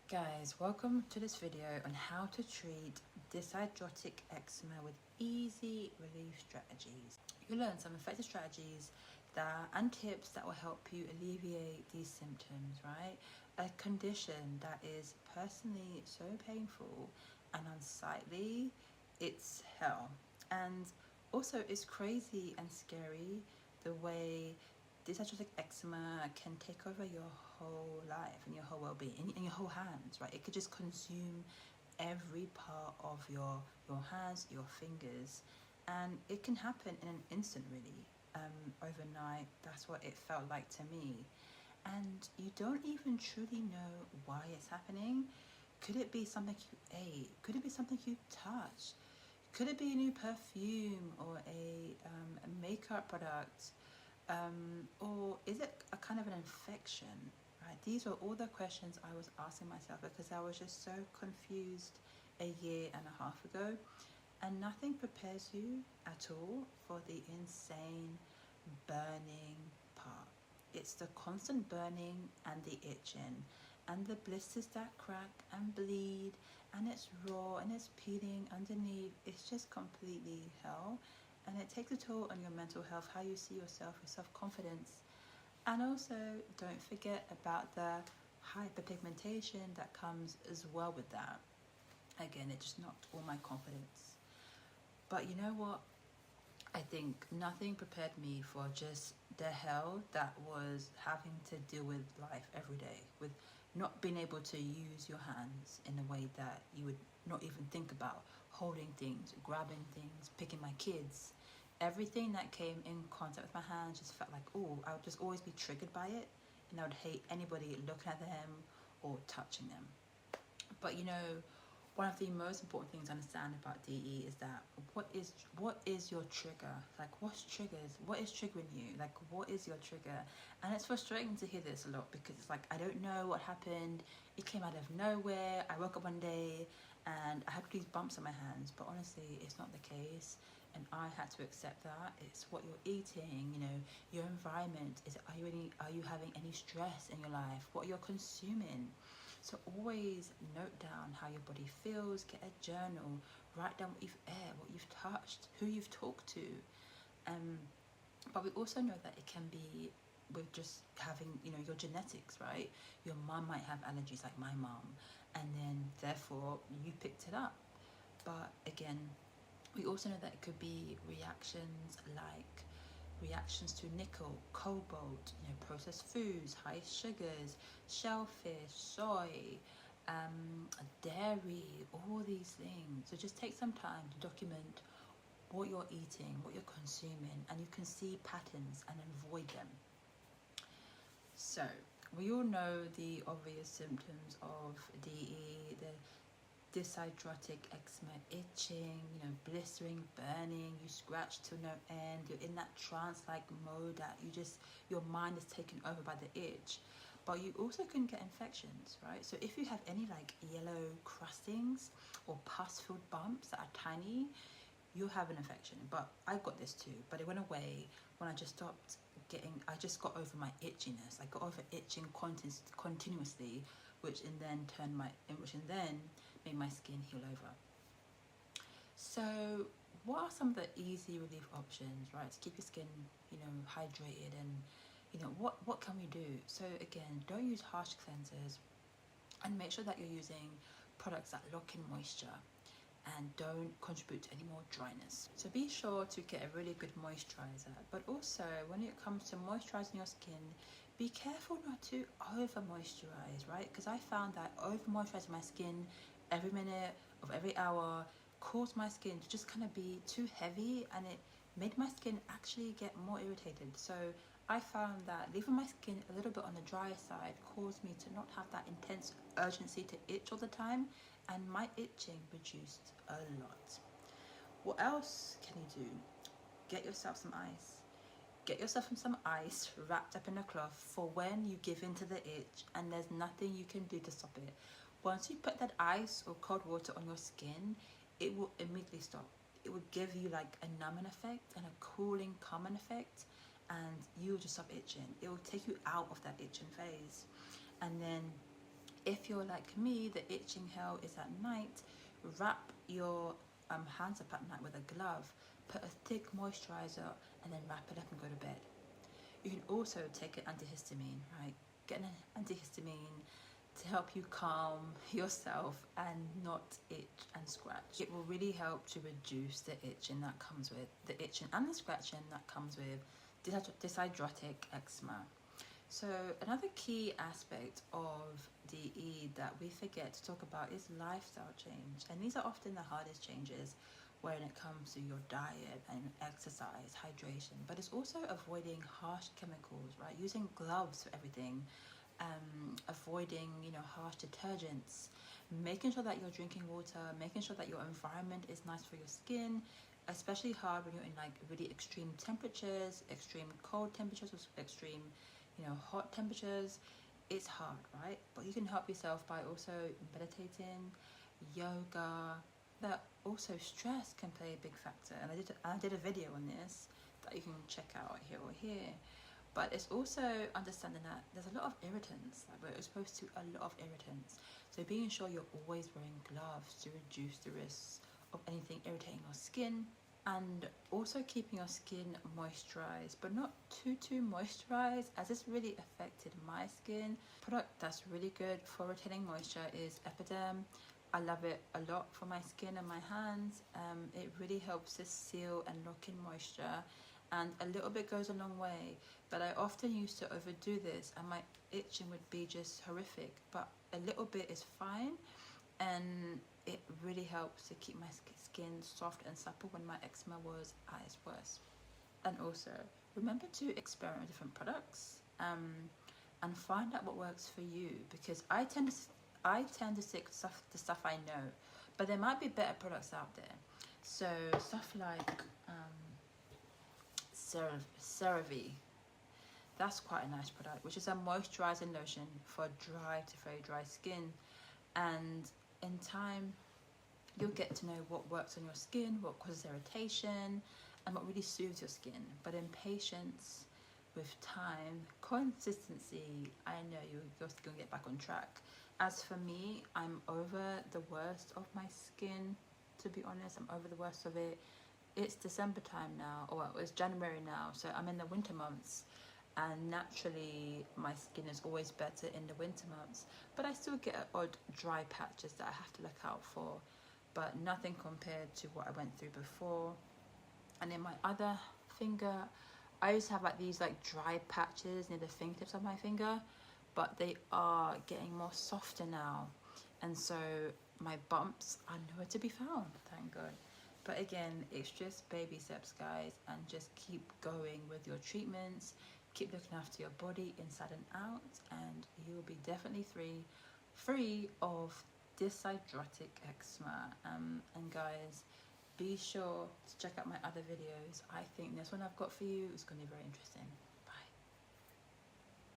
Guys, welcome to this video on how to treat dyshidrotic eczema with easy relief strategies. You'll learn some effective strategies and tips that will help you alleviate these symptoms, right? A condition that is personally so painful and unsightly, it's hell. And also it's crazy and scary the way dyshidrotic eczema can take over your whole life and your whole well-being and your whole hands, right? It could just consume every part of your hands, your fingers, and it can happen in an instant, really. Overnight, that's what it felt like to me. And you don't even truly know why it's happening. Could it be something you ate? Could it be something you touched? Could it be a new perfume or a makeup product? Or is it a kind of an infection, right? These were all the questions I was asking myself because I was just so confused a year and a half ago, and nothing prepares you at all for the insane burning part. It's the constant burning and the itching and the blisters that crack and bleed, and it's raw and it's peeling underneath. It's just completely hell, and it takes a toll on your mental health, how you see yourself, your self-confidence. And also, don't forget about the hyperpigmentation that comes as well with that. Again, it just knocked all my confidence. But you know what? I think nothing prepared me for just the hell that was having to deal with life every day, with not being able to use your hands in a way that you would not even think about, holding things, grabbing things, picking my kids. Everything that came in contact with my hands just felt like, oh, I would just always be triggered by it, and I would hate anybody looking at them or touching them. But you know, one of the most important things to understand about DE is that what is your trigger? Like, what is triggering you? Like, what is your trigger? And it's frustrating to hear this a lot because it's like, I don't know what happened. It came out of nowhere. I woke up one day and I had these bumps on my hands, but honestly, it's not the case. And I had to accept that. It's what you're eating, you know, your environment. Are you having any stress in your life? What you're consuming? So always note down how your body feels, get a journal, write down what you've ate, what you've touched, who you've talked to. But we also know that it can be with just having, you know, your genetics, right? Your mum might have allergies like my mum, and then therefore you picked it up. But again, we also know that it could be reactions to nickel, cobalt, you know, processed foods, high sugars, shellfish, soy, dairy, all these things. So just take some time to document what you're eating, what you're consuming, and you can see patterns and avoid them. So we all know the obvious symptoms of DE, the dyshidrotic eczema, itching, you know, blistering, burning, you scratch to no end, you're in that trance-like mode that your mind is taken over by the itch. But you also can get infections, right? So if you have any like yellow crustings or pus-filled bumps that are tiny, you have an infection. But I got this too, but it went away when I just got over my itchiness. I got over itching continuously, which then made my skin heal over. So what are some of the easy relief options, right, to keep your skin, you know, hydrated? And you know, what can we do? So again, don't use harsh cleansers, and make sure that you're using products that lock in moisture and don't contribute to any more dryness. So be sure to get a really good moisturizer. But also, when it comes to moisturizing your skin, be careful not to over moisturize, right? Because I found that over moisturizing my skin every minute of every hour caused my skin to just kind of be too heavy, and it made my skin actually get more irritated. So I found that leaving my skin a little bit on the drier side caused me to not have that intense urgency to itch all the time, and my itching reduced a lot. What else can you do? Get yourself some ice. Get yourself some ice wrapped up in a cloth for when you give in to the itch and there's nothing you can do to stop it. Once you put that ice or cold water on your skin, it will immediately stop. It will give you like a numbing effect and a cooling, calming effect, and you'll just stop itching. It will take you out of that itching phase. And then If you're like me, the itching hell is at night, wrap your hands up at night with a glove, put a thick moisturizer, and then wrap it up and go to bed. You can also take an antihistamine, right? Get an antihistamine to help you calm yourself and not itch and scratch. It will really help to reduce the itching that comes with the itching and the scratching that comes with dyshidrotic eczema. So another key aspect of DE that we forget to talk about is lifestyle change, and these are often the hardest changes when it comes to your diet and exercise, hydration, but it's also avoiding harsh chemicals, right? Using gloves for everything, avoiding, harsh detergents, making sure that you're drinking water, making sure that your environment is nice for your skin, especially hard when you're in like really extreme temperatures, extreme cold temperatures, or extreme, hot temperatures. It's hard, right? But you can help yourself by also meditating, yoga. That also stress can play a big factor, and I did a video on this that you can check out here or here. But it's also understanding that there's a lot of irritants, like we're exposed to a lot of irritants. So being sure you're always wearing gloves to reduce the risks of anything irritating your skin, and also keeping your skin moisturized, but not too moisturized, as it's really affected my skin. Product that's really good for retaining moisture is Epiderm. I love it a lot for my skin and my hands. It really helps to seal and lock in moisture, and a little bit goes a long way. But I often used to overdo this and my itching would be just horrific, but a little bit is fine, and it really helps to keep my skin soft and supple when my eczema was at its worst. And also remember to experiment with different products, and find out what works for you, because I tend to stick to the stuff I know, but there might be better products out there. So stuff like CeraVe, that's quite a nice product, which is a moisturizing lotion for dry to very dry skin. And in time, you'll get to know what works on your skin, what causes irritation, and what really soothes your skin. But in patience, with time, consistency, I know you're going to get back on track. As for me, I'm over the worst of my skin, to be honest. I'm over the worst of it. It's December time now, or it's January now, so I'm in the winter months, and naturally my skin is always better in the winter months, but I still get odd dry patches that I have to look out for, but nothing compared to what I went through before. And in my other finger, I used to have like these like dry patches near the fingertips of my finger, but they are getting more softer now, and so my bumps are nowhere to be found, thank God. But again, it's just baby steps, guys, and just keep going with your treatments, keep looking after your body inside and out, and you'll be definitely free of dyshidrotic eczema. And guys, be sure to check out my other videos. I think this one I've got for you is going to be very interesting.